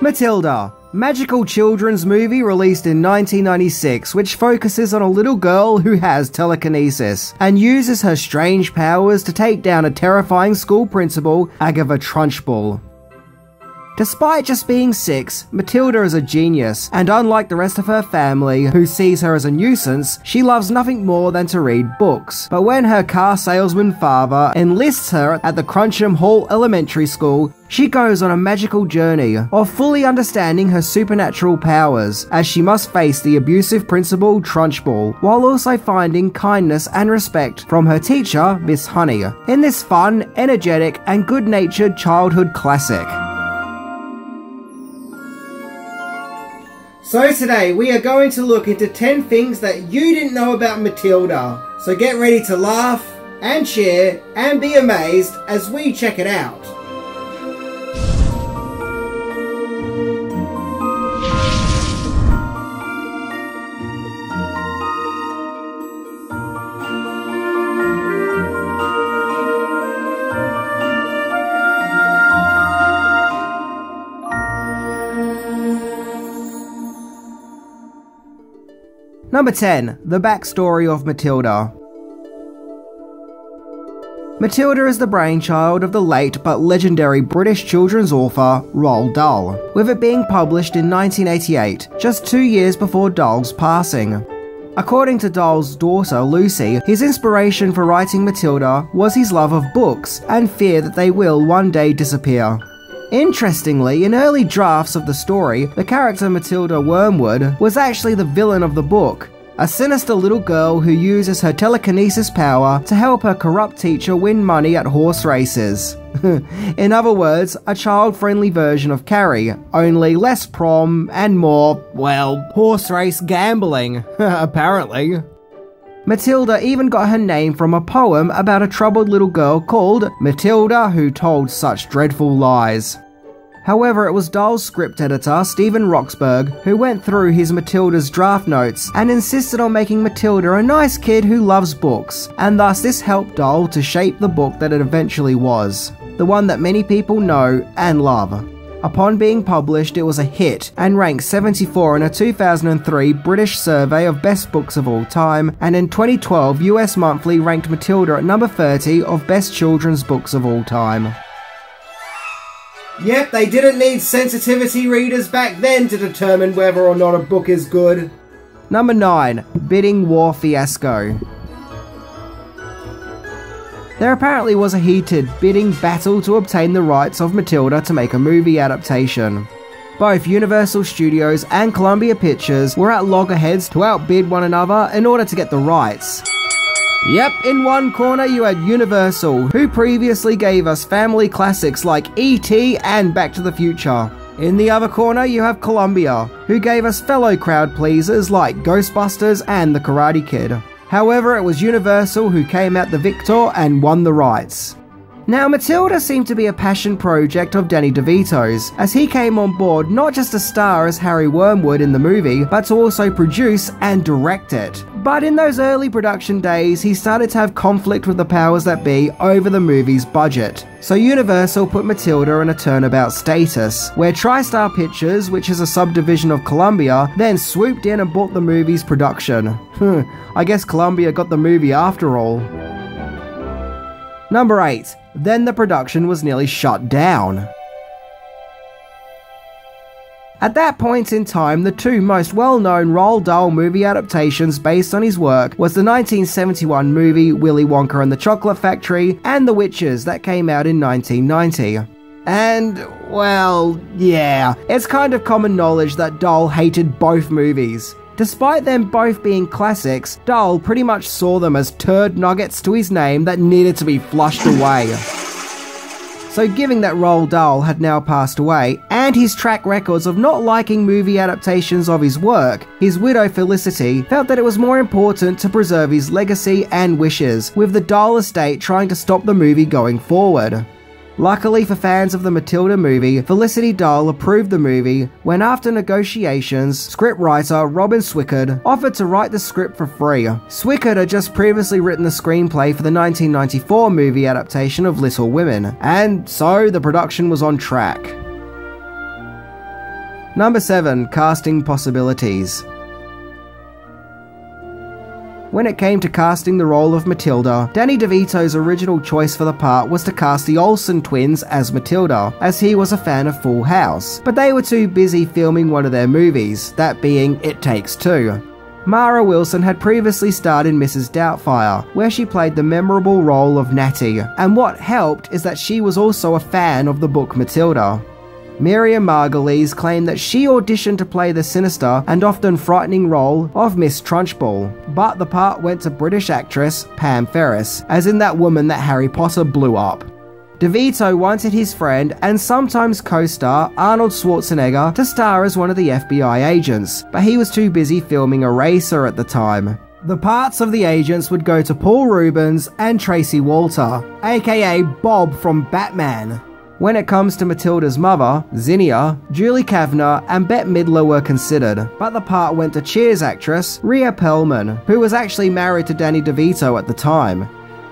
Matilda, magical children's movie released in 1996, which focuses on a little girl who has telekinesis and uses her strange powers to take down a terrifying school principal, Agatha Trunchbull. Despite just being 6, Matilda is a genius, and unlike the rest of her family, who sees her as a nuisance, she loves nothing more than to read books. But when her car salesman father enlists her at the Cruncham Hall Elementary School, she goes on a magical journey of fully understanding her supernatural powers, as she must face the abusive principal Trunchbull, while also finding kindness and respect from her teacher, Miss Honey, in this fun, energetic, and good-natured childhood classic. So today we are going to look into 10 things that you didn't know about Matilda. So get ready to laugh and cheer and be amazed as we check it out. Number 10. The backstory of Matilda. Matilda is the brainchild of the late but legendary British children's author Roald Dahl, with it being published in 1988, just 2 years before Dahl's passing. According to Dahl's daughter Lucy, his inspiration for writing Matilda was his love of books and fear that they will one day disappear. Interestingly, in early drafts of the story, the character Matilda Wormwood was actually the villain of the book, a sinister little girl who uses her telekinesis power to help her corrupt teacher win money at horse races. In other words, a child-friendly version of Carrie, only less prom and more, well, horse race gambling, apparently. Matilda even got her name from a poem about a troubled little girl called Matilda Who Told Such Dreadful Lies. However, it was Dahl's script editor, Stephen Roxburgh, who went through his Matilda's draft notes and insisted on making Matilda a nice kid who loves books, and thus this helped Dahl to shape the book that it eventually was, the one that many people know and love. Upon being published, it was a hit and ranked 74 in a 2003 British survey of best books of all time, and in 2012 US Monthly ranked Matilda at number 30 of best children's books of all time. Yep, they didn't need sensitivity readers back then to determine whether or not a book is good. Number 9. Bidding War Fiasco. There apparently was a heated bidding battle to obtain the rights of Matilda to make a movie adaptation. Both Universal Studios and Columbia Pictures were at loggerheads to outbid one another in order to get the rights. Yep, in one corner you had Universal, who previously gave us family classics like E.T. and Back to the Future. In the other corner you have Columbia, who gave us fellow crowd pleasers like Ghostbusters and The Karate Kid. However, it was Universal who came out the victor and won the rights. Now, Matilda seemed to be a passion project of Danny DeVito's, as he came on board not just to star as Harry Wormwood in the movie, but to also produce and direct it. But in those early production days, he started to have conflict with the powers that be over the movie's budget. So Universal put Matilda in a turnabout status, where TriStar Pictures, which is a subdivision of Columbia, then swooped in and bought the movie's production. I guess Columbia got the movie after all. Number 8. Then the production was nearly shut down. At that point in time, the two most well-known Roald Dahl movie adaptations based on his work was the 1971 movie Willy Wonka and the Chocolate Factory and The Witches that came out in 1990. And, well, yeah, it's kind of common knowledge that Dahl hated both movies. Despite them both being classics, Dahl pretty much saw them as turd nuggets to his name that needed to be flushed away. So given that Roald Dahl had now passed away, and his track records of not liking movie adaptations of his work, his widow Felicity felt that it was more important to preserve his legacy and wishes, with the Dahl estate trying to stop the movie going forward. Luckily for fans of the Matilda movie, Felicity Dahl approved the movie when, after negotiations, scriptwriter Robin Swickard offered to write the script for free. Swickard had just previously written the screenplay for the 1994 movie adaptation of Little Women, and so the production was on track. Number 7. Casting possibilities. When it came to casting the role of Matilda, Danny DeVito's original choice for the part was to cast the Olsen twins as Matilda, as he was a fan of Full House, but they were too busy filming one of their movies, that being It Takes Two. Mara Wilson had previously starred in Mrs. Doubtfire, where she played the memorable role of Natty, and what helped is that she was also a fan of the book Matilda. Miriam Margolyes claimed that she auditioned to play the sinister and often frightening role of Miss Trunchbull, but the part went to British actress Pam Ferris, as in that woman that Harry Potter blew up. DeVito wanted his friend and sometimes co-star Arnold Schwarzenegger to star as one of the FBI agents, but he was too busy filming Eraser at the time. The parts of the agents would go to Paul Reubens and Tracy Walter, aka Bob from Batman. When it comes to Matilda's mother, Zinnia, Julie Kavner and Bette Midler were considered, but the part went to Cheers actress Rhea Perlman, who was actually married to Danny DeVito at the time.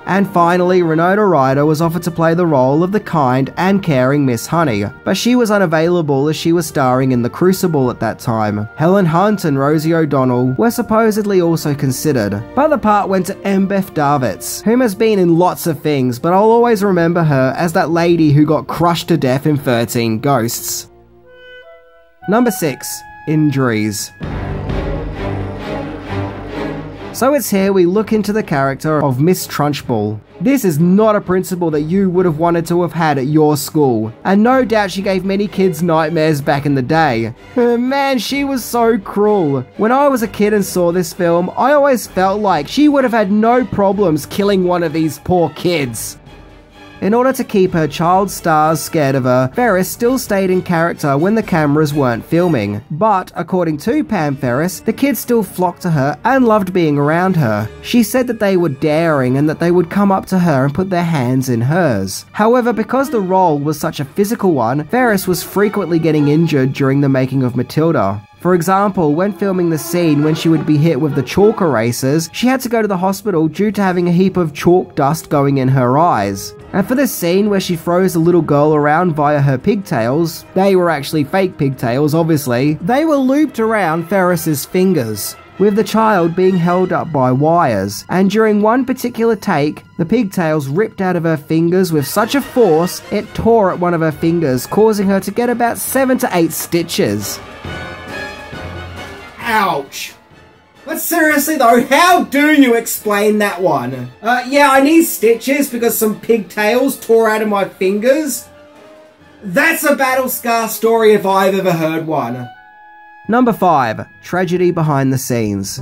And finally, Winona Ryder was offered to play the role of the kind and caring Miss Honey, but she was unavailable as she was starring in The Crucible at that time. Helen Hunt and Rosie O'Donnell were supposedly also considered, but the part went to Embeth Davitz, whom has been in lots of things, but I'll always remember her as that lady who got crushed to death in 13 Ghosts. Number 6. Injuries. So it's here we look into the character of Miss Trunchbull. This is not a principal that you would have wanted to have had at your school, and no doubt she gave many kids nightmares back in the day. Man, she was so cruel. When I was a kid and saw this film, I always felt like she would have had no problems killing one of these poor kids. In order to keep her child stars scared of her, Ferris still stayed in character when the cameras weren't filming. But, according to Pam Ferris, the kids still flocked to her and loved being around her. She said that they were daring and that they would come up to her and put their hands in hers. However, because the role was such a physical one, Ferris was frequently getting injured during the making of Matilda. For example, when filming the scene when she would be hit with the chalk erasers, she had to go to the hospital due to having a heap of chalk dust going in her eyes. And for the scene where she throws the little girl around via her pigtails, they were actually fake pigtails obviously, they were looped around Ferris's fingers, with the child being held up by wires, and during one particular take, the pigtails ripped out of her fingers with such a force, it tore at one of her fingers, causing her to get about 7 to 8 stitches. Ouch! But seriously though, how do you explain that one? Yeah, I need stitches because some pigtails tore out of my fingers? That's a battle scar story if I've ever heard one. Number 5. Tragedy behind the scenes.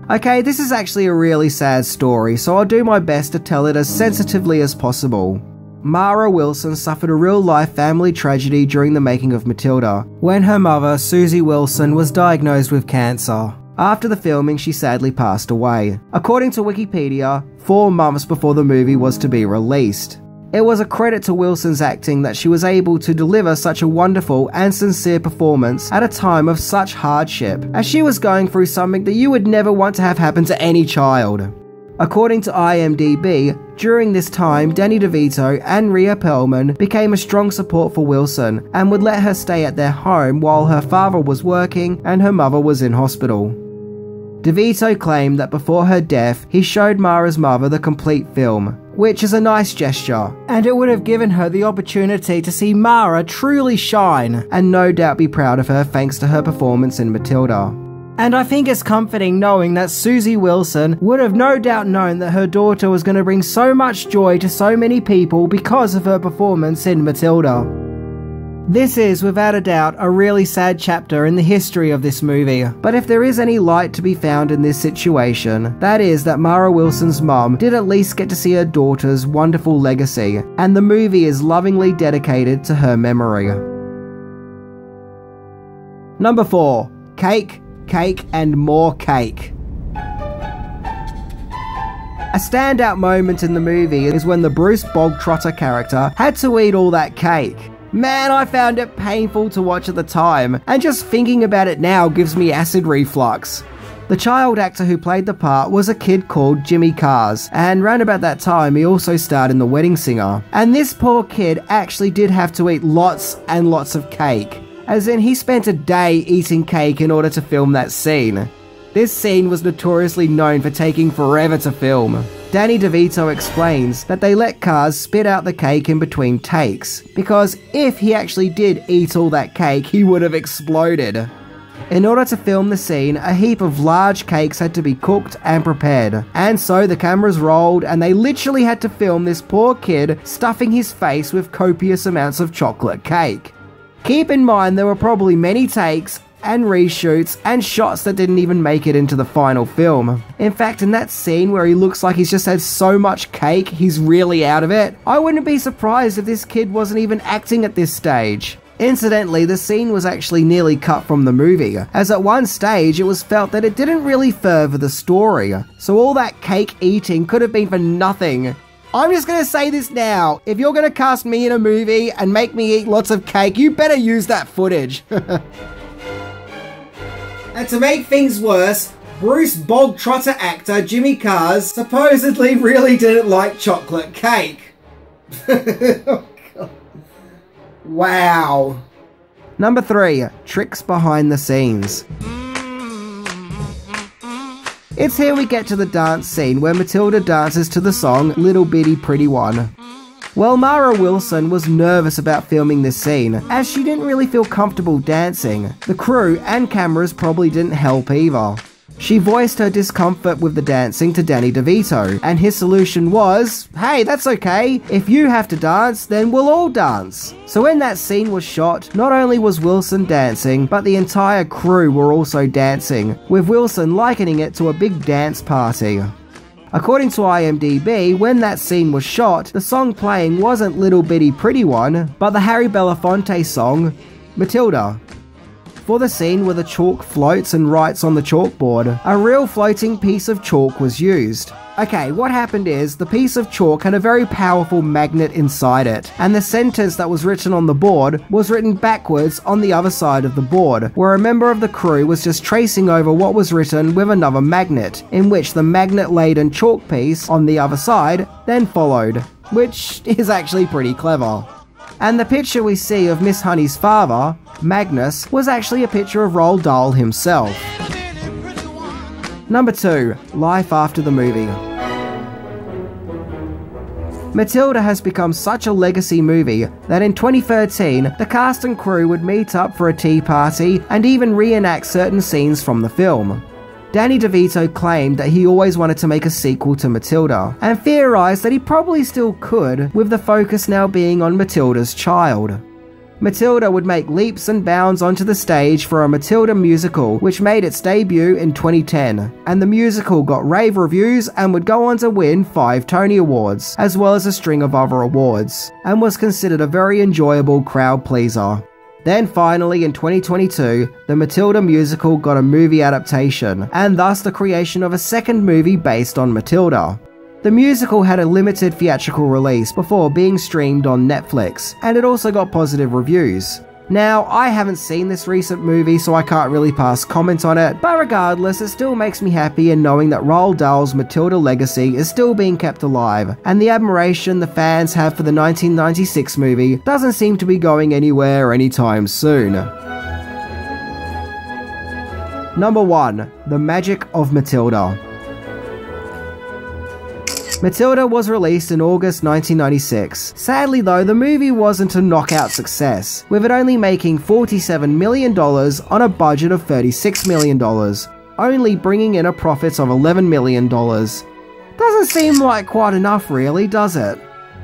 Okay, this is actually a really sad story, so I'll do my best to tell it as sensitively as possible. Mara Wilson suffered a real-life family tragedy during the making of Matilda, when her mother, Susie Wilson, was diagnosed with cancer. After the filming, she sadly passed away. According to Wikipedia, 4 months before the movie was to be released. It was a credit to Wilson's acting that she was able to deliver such a wonderful and sincere performance at a time of such hardship, as she was going through something that you would never want to have happen to any child. According to IMDb, during this time, Danny DeVito and Rhea Perlman became a strong support for Wilson and would let her stay at their home while her father was working and her mother was in hospital. DeVito claimed that before her death, he showed Mara's mother the complete film, which is a nice gesture, and it would have given her the opportunity to see Mara truly shine and no doubt be proud of her thanks to her performance in Matilda. And I think it's comforting knowing that Susie Wilson would have no doubt known that her daughter was going to bring so much joy to so many people because of her performance in Matilda. This is, without a doubt, a really sad chapter in the history of this movie, but if there is any light to be found in this situation, that is that Mara Wilson's mum did at least get to see her daughter's wonderful legacy, and the movie is lovingly dedicated to her memory. Number 4. Cake, cake, and more cake. A standout moment in the movie is when the Bruce Bogtrotter character had to eat all that cake. Man, I found it painful to watch at the time, and just thinking about it now gives me acid reflux. The The child actor who played the part was a kid called Jimmy Cars, and round about that time he also starred in The Wedding Singer. And this poor kid actually did have to eat lots and lots of cake, as in he spent a day eating cake in order to film that scene. This scene was notoriously known for taking forever to film. Danny DeVito explains that they let Cars spit out the cake in between takes, because if he actually did eat all that cake, he would have exploded. In order to film the scene, a heap of large cakes had to be cooked and prepared, and so the cameras rolled and they literally had to film this poor kid stuffing his face with copious amounts of chocolate cake. Keep in mind there were probably many takes and reshoots and shots that didn't even make it into the final film. In fact, in that scene where he looks like he's just had so much cake, he's really out of it, I wouldn't be surprised if this kid wasn't even acting at this stage. Incidentally, the scene was actually nearly cut from the movie, as at one stage it was felt that it didn't really further the story, so all that cake eating could have been for nothing. I'm just gonna say this now, if you're gonna cast me in a movie and make me eat lots of cake, you better use that footage. And to make things worse, Bruce Bogtrotter actor Jimmy Cars supposedly really didn't like chocolate cake. Wow. Number 3. Tricks behind the scenes. It's here we get to the dance scene where Matilda dances to the song Little Bitty Pretty One. Well, Mara Wilson was nervous about filming this scene, as she didn't really feel comfortable dancing. The crew and cameras probably didn't help either. She voiced her discomfort with the dancing to Danny DeVito, and his solution was, hey, that's okay, if you have to dance, then we'll all dance. So when that scene was shot, not only was Wilson dancing, but the entire crew were also dancing, with Wilson likening it to a big dance party. According to IMDb, when that scene was shot, the song playing wasn't Little Bitty Pretty One, but the Harry Belafonte song, Matilda. For the scene where the chalk floats and writes on the chalkboard, a real floating piece of chalk was used. Okay, what happened is, the piece of chalk had a very powerful magnet inside it, and the sentence that was written on the board was written backwards on the other side of the board, where a member of the crew was just tracing over what was written with another magnet, in which the magnet-laden chalk piece on the other side then followed, which is actually pretty clever. And the picture we see of Miss Honey's father, Magnus, was actually a picture of Roald Dahl himself. Number 2. Life after the movie. Matilda has become such a legacy movie that in 2013, the cast and crew would meet up for a tea party and even reenact certain scenes from the film. Danny DeVito claimed that he always wanted to make a sequel to Matilda, and theorized that he probably still could, with the focus now being on Matilda's child. Matilda would make leaps and bounds onto the stage for a Matilda musical, which made its debut in 2010, and the musical got rave reviews and would go on to win 5 Tony Awards, as well as a string of other awards, and was considered a very enjoyable crowd pleaser. Then finally in 2022, the Matilda musical got a movie adaptation, and thus the creation of a second movie based on Matilda. The musical had a limited theatrical release before being streamed on Netflix, and it also got positive reviews. Now, I haven't seen this recent movie, so I can't really pass comment on it, but regardless, it still makes me happy in knowing that Roald Dahl's Matilda legacy is still being kept alive, and the admiration the fans have for the 1996 movie doesn't seem to be going anywhere anytime soon. Number 1. The Magic of Matilda. Matilda was released in August 1996. Sadly though, the movie wasn't a knockout success, with it only making $47 million on a budget of $36 million, only bringing in a profit of $11 million. Doesn't seem like quite enough really, does it?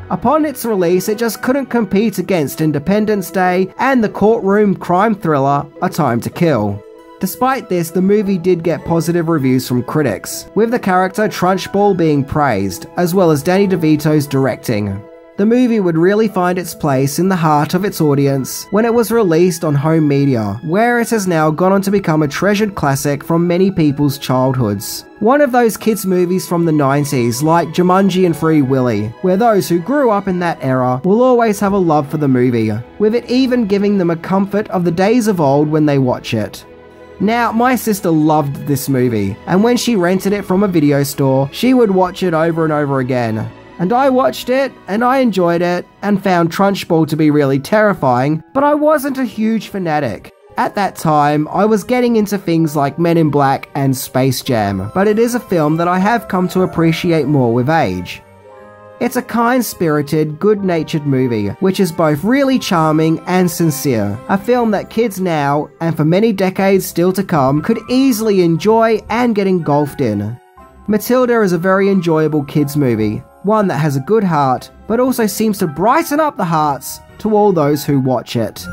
Upon its release, it just couldn't compete against Independence Day and the courtroom crime thriller A Time to Kill. Despite this, the movie did get positive reviews from critics, with the character Trunchbull being praised, as well as Danny DeVito's directing. The movie would really find its place in the heart of its audience when it was released on home media, where it has now gone on to become a treasured classic from many people's childhoods. One of those kids' movies from the 90s, like Jumanji and Free Willy, where those who grew up in that era will always have a love for the movie, with it even giving them a comfort of the days of old when they watch it. Now, my sister loved this movie, and when she rented it from a video store, she would watch it over and over again. And I watched it, and I enjoyed it, and found Trunchbull to be really terrifying, but I wasn't a huge fanatic. At that time, I was getting into things like Men in Black and Space Jam, but it is a film that I have come to appreciate more with age. It's a kind-spirited, good-natured movie, which is both really charming and sincere. A film that kids now, and for many decades still to come, could easily enjoy and get engulfed in. Matilda is a very enjoyable kids movie, one that has a good heart, but also seems to brighten up the hearts to all those who watch it.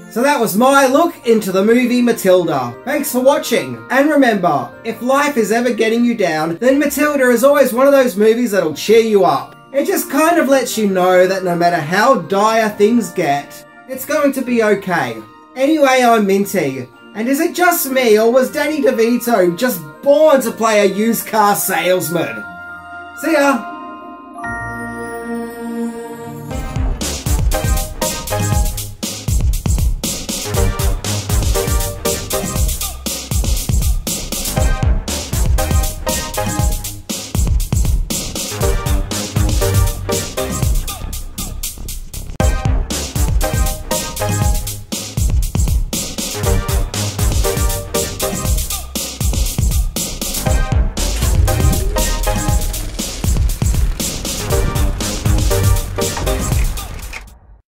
So that was my look into the movie Matilda. Thanks for watching, and remember, if life is ever getting you down, then Matilda is always one of those movies that'll cheer you up. It just kind of lets you know that no matter how dire things get, it's going to be okay. Anyway, I'm Minty, and is it just me, or was Danny DeVito just born to play a used car salesman? See ya!